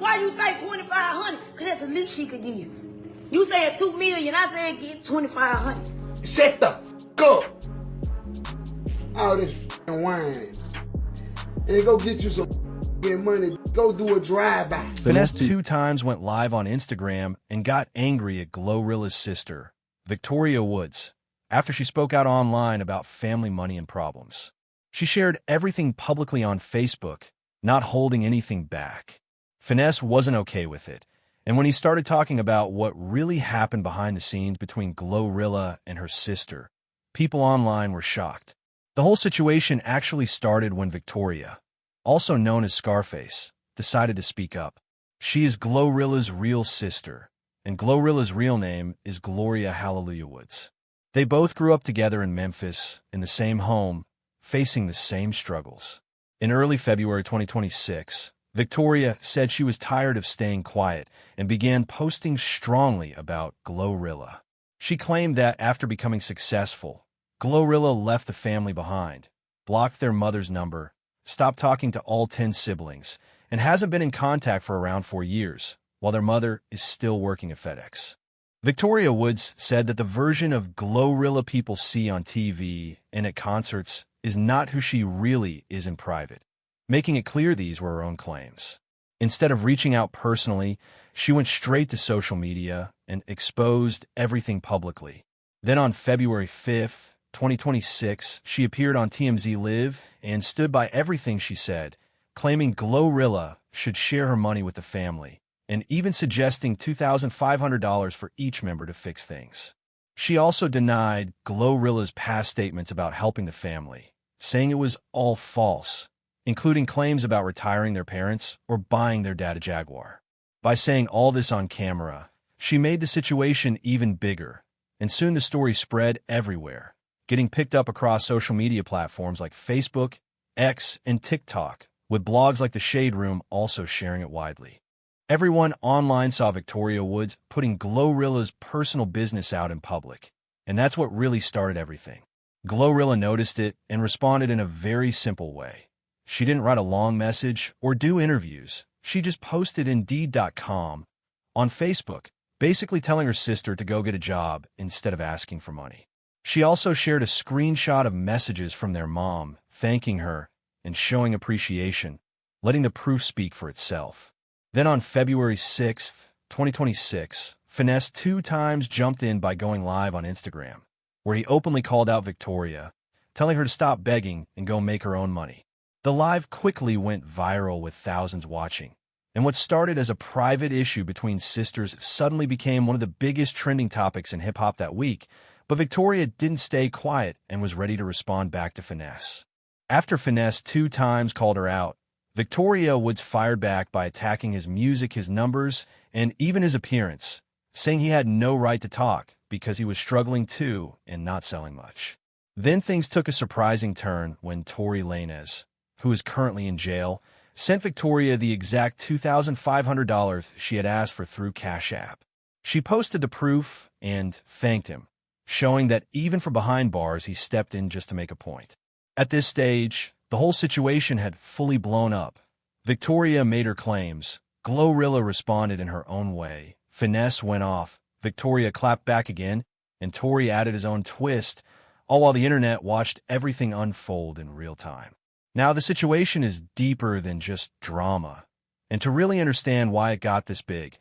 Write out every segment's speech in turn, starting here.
Why you say 2,500? Because that's the least she could give. You said 2 million, I said get 2,500. Shut the up. All this wine. And go get you some money. Go do a drive-by. Finesse2Tymes went live on Instagram and got angry at GloRilla's sister, Victoria Woods, after she spoke out online about family money and problems. She shared everything publicly on Facebook, not holding anything back. Finesse wasn't okay with it, and when he started talking about what really happened behind the scenes between GloRilla and her sister, people online were shocked. The whole situation actually started when Victoria, also known as Scarface, decided to speak up. She is GloRilla's real sister, and GloRilla's real name is Gloria Hallelujah Woods. They both grew up together in Memphis, in the same home, facing the same struggles. In early February 2026, Victoria said she was tired of staying quiet and began posting strongly about GloRilla. She claimed that after becoming successful, GloRilla left the family behind, blocked their mother's number, stopped talking to all 10 siblings, and hasn't been in contact for around 4 years, while their mother is still working at FedEx. Victoria Woods said that the version of GloRilla people see on TV and at concerts is not who she really is in private, making it clear these were her own claims. Instead of reaching out personally, she went straight to social media and exposed everything publicly. Then on February 5th, 2026, she appeared on TMZ Live and stood by everything she said, claiming GloRilla should share her money with the family, and even suggesting $2,500 for each member to fix things. She also denied GloRilla's past statements about helping the family, saying it was all false, including claims about retiring their parents or buying their dad a Jaguar. By saying all this on camera, she made the situation even bigger, and soon the story spread everywhere, getting picked up across social media platforms like Facebook, X, and TikTok, with blogs like The Shade Room also sharing it widely. Everyone online saw Victoria Woods putting GloRilla's personal business out in public, and that's what really started everything. GloRilla noticed it and responded in a very simple way. She didn't write a long message or do interviews. She just posted Indeed.com on Facebook, basically telling her sister to go get a job instead of asking for money. She also shared a screenshot of messages from their mom, thanking her and showing appreciation, letting the proof speak for itself. Then on February 6th, 2026, Finesse2Tymes jumped in by going live on Instagram, where he openly called out Victoria, telling her to stop begging and go make her own money. The live quickly went viral with thousands watching, and what started as a private issue between sisters suddenly became one of the biggest trending topics in hip-hop that week, but Victoria didn't stay quiet and was ready to respond back to Finesse. After Finesse2Tymes called her out, Victoria Woods fired back by attacking his music, his numbers, and even his appearance, saying he had no right to talk because he was struggling too and not selling much. Then things took a surprising turn when Tory Lanez, who is currently in jail, sent Victoria the exact $2,500 she had asked for through Cash App. She posted the proof and thanked him, showing that even from behind bars he stepped in just to make a point. At this stage, the whole situation had fully blown up. Victoria made her claims. GloRilla responded in her own way. Finesse went off. Victoria clapped back again, and Tory added his own twist, all while the internet watched everything unfold in real time. Now, the situation is deeper than just drama, and to really understand why it got this big,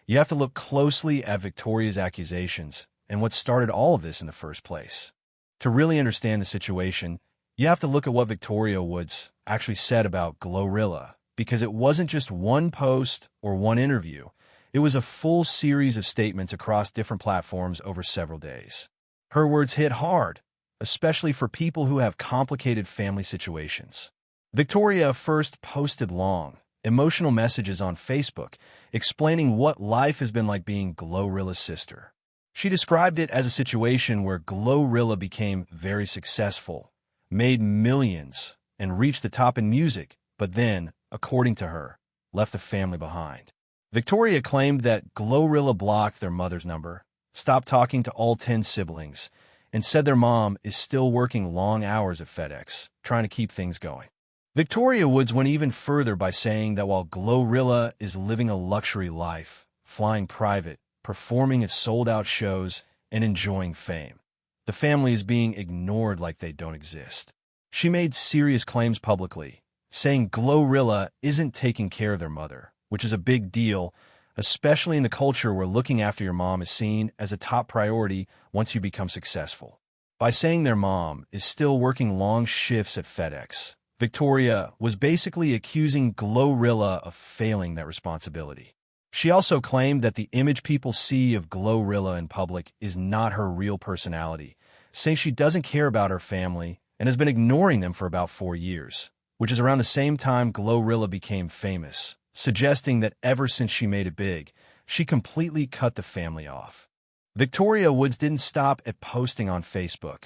you have to look closely at Victoria's accusations and what started all of this in the first place. To really understand the situation, you have to look at what Victoria Woods actually said about GloRilla, because it wasn't just one post or one interview. It was a full series of statements across different platforms over several days. Her words hit hard, especially for people who have complicated family situations. Victoria first posted long, emotional messages on Facebook explaining what life has been like being GloRilla's sister. She described it as a situation where GloRilla became very successful, made millions, and reached the top in music, but then, according to her, left the family behind. Victoria claimed that GloRilla blocked their mother's number, stopped talking to all 10 siblings, and said their mom is still working long hours at FedEx, trying to keep things going. Victoria Woods went even further by saying that while GloRilla is living a luxury life, flying private, performing at sold-out shows, and enjoying fame, the family is being ignored like they don't exist. She made serious claims publicly, saying GloRilla isn't taking care of their mother, which is a big deal, especially in the culture where looking after your mom is seen as a top priority once you become successful. By saying their mom is still working long shifts at FedEx, Victoria was basically accusing GloRilla of failing that responsibility. She also claimed that the image people see of GloRilla in public is not her real personality, saying she doesn't care about her family and has been ignoring them for about 4 years, which is around the same time GloRilla became famous, suggesting that ever since she made it big, she completely cut the family off. Victoria Woods didn't stop at posting on Facebook.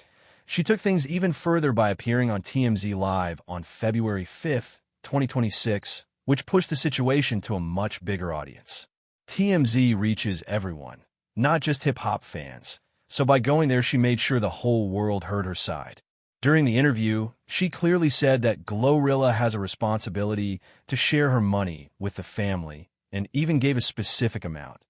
She took things even further by appearing on TMZ Live on February 5, 2026, which pushed the situation to a much bigger audience. TMZ reaches everyone, not just hip-hop fans, so by going there she made sure the whole world heard her side. During the interview, she clearly said that GloRilla has a responsibility to share her money with the family and even gave a specific amount,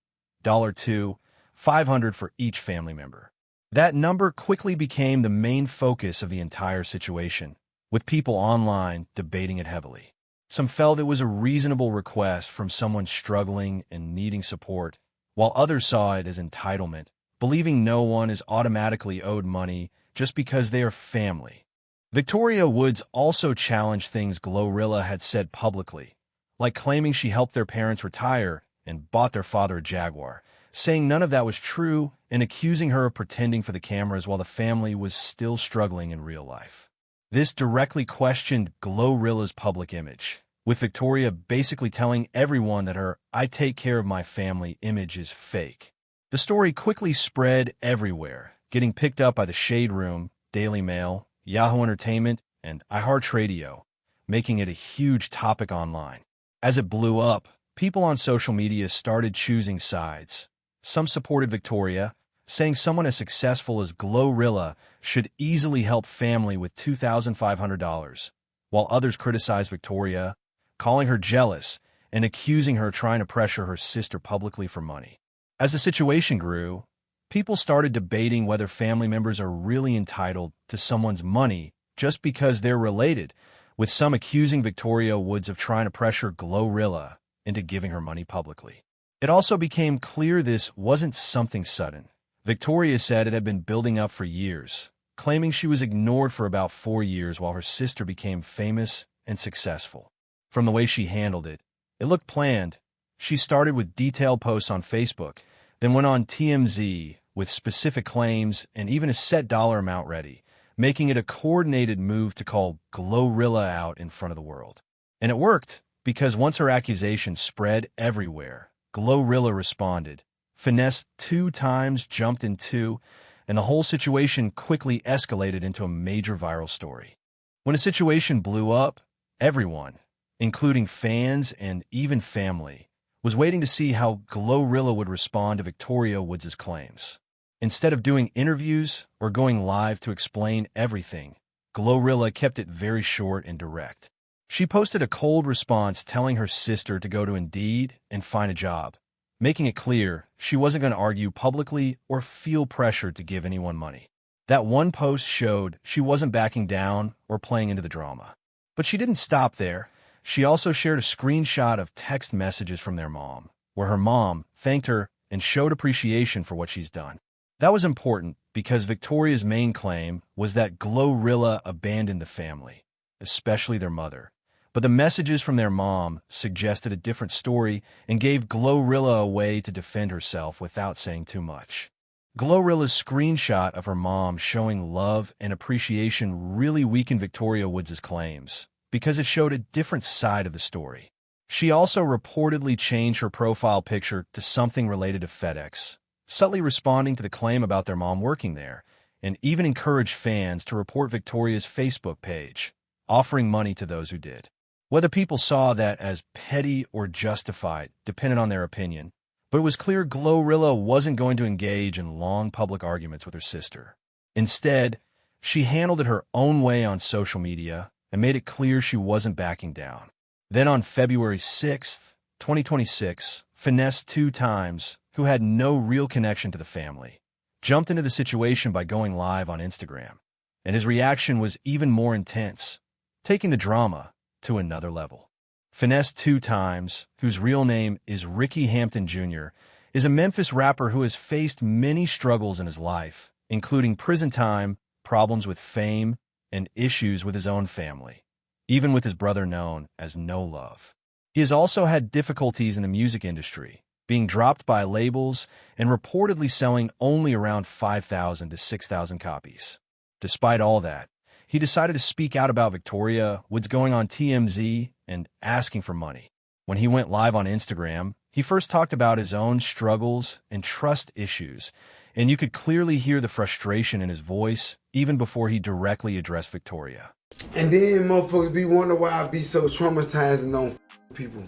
$500 for each family member. That number quickly became the main focus of the entire situation, with people online debating it heavily. Some felt it was a reasonable request from someone struggling and needing support, while others saw it as entitlement, believing no one is automatically owed money just because they are family. Victoria Woods also challenged things GloRilla had said publicly, like claiming she helped their parents retire and bought their father a Jaguar, saying none of that was true and accusing her of pretending for the cameras while the family was still struggling in real life. This directly questioned GloRilla's public image, with Victoria basically telling everyone that her "I take care of my family" image is fake. The story quickly spread everywhere, getting picked up by The Shade Room, Daily Mail, Yahoo Entertainment, and iHeartRadio, making it a huge topic online. As it blew up, people on social media started choosing sides. Some supported Victoria, saying someone as successful as GloRilla should easily help family with $2,500, while others criticized Victoria, calling her jealous and accusing her of trying to pressure her sister publicly for money. As the situation grew, people started debating whether family members are really entitled to someone's money just because they're related, with some accusing Victoria Woods of trying to pressure GloRilla into giving her money publicly. It also became clear this wasn't something sudden. Victoria said it had been building up for years, claiming she was ignored for about 4 years while her sister became famous and successful. From the way she handled it, it looked planned. She started with detailed posts on Facebook, then went on TMZ with specific claims and even a set dollar amount ready, making it a coordinated move to call GloRilla out in front of the world. And it worked, because once her accusations spread everywhere, GloRilla responded. Finesse2Tymes jumped in too, and the whole situation quickly escalated into a major viral story. When a situation blew up, everyone, including fans and even family, was waiting to see how GloRilla would respond to Victoria Woods' claims. Instead of doing interviews or going live to explain everything, GloRilla kept it very short and direct. She posted a cold response telling her sister to go to Indeed and find a job, making it clear she wasn't going to argue publicly or feel pressured to give anyone money. That one post showed she wasn't backing down or playing into the drama. But she didn't stop there. She also shared a screenshot of text messages from their mom, where her mom thanked her and showed appreciation for what she's done. That was important because Victoria's main claim was that GloRilla abandoned the family, especially their mother. But the messages from their mom suggested a different story and gave GloRilla a way to defend herself without saying too much. GloRilla's screenshot of her mom showing love and appreciation really weakened Victoria Woods' claims because it showed a different side of the story. She also reportedly changed her profile picture to something related to FedEx, subtly responding to the claim about their mom working there, and even encouraged fans to report Victoria's Facebook page, offering money to those who did. Whether people saw that as petty or justified depended on their opinion, but it was clear GloRilla wasn't going to engage in long public arguments with her sister. Instead, she handled it her own way on social media, and made it clear she wasn't backing down. Then on February 6th, 2026, Finesse2Tymes, who had no real connection to the family, jumped into the situation by going live on Instagram. And his reaction was even more intense, taking the drama to another level. Finesse2Tymes, whose real name is Ricky Hampton Jr., is a Memphis rapper who has faced many struggles in his life, including prison time, problems with fame, and issues with his own family, even with his brother known as No Love. He has also had difficulties in the music industry, being dropped by labels and reportedly selling only around 5,000 to 6,000 copies. Despite all that, he decided to speak out about Victoria Woods going on TMZ and asking for money. When he went live on Instagram, he first talked about his own struggles and trust issues, and you could clearly hear the frustration in his voice even before he directly addressed Victoria. And then motherfuckers be wondering why I be so traumatized and don't people.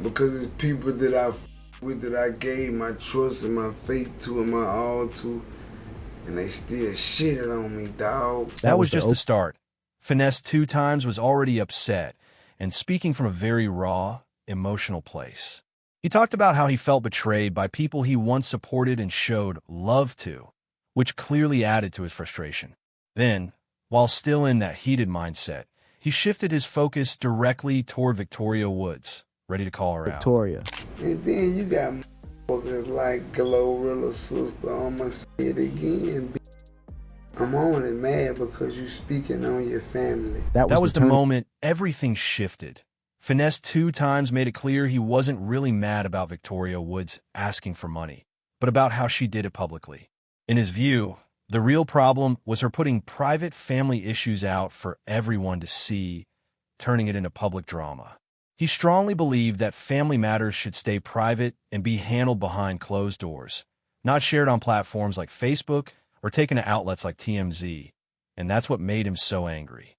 Because it's people that that I gave my trust and my faith to and my all to, and they still shitted on me, dog. That was just the start. Finesse2Tymes was already upset and speaking from a very raw, emotional place. He talked about how he felt betrayed by people he once supported and showed love to, which clearly added to his frustration. Then, while still in that heated mindset, he shifted his focus directly toward Victoria Woods, ready to call her out. Victoria. And then you got motherfuckers like GloRilla's sister. I'ma say it again. I'm only mad because you speaking on your family. That was the moment everything shifted. Finesse2Tymes made it clear he wasn't really mad about Victoria Woods asking for money, but about how she did it publicly. In his view, the real problem was her putting private family issues out for everyone to see, turning it into public drama. He strongly believed that family matters should stay private and be handled behind closed doors, not shared on platforms like Facebook or taken to outlets like TMZ, and that's what made him so angry.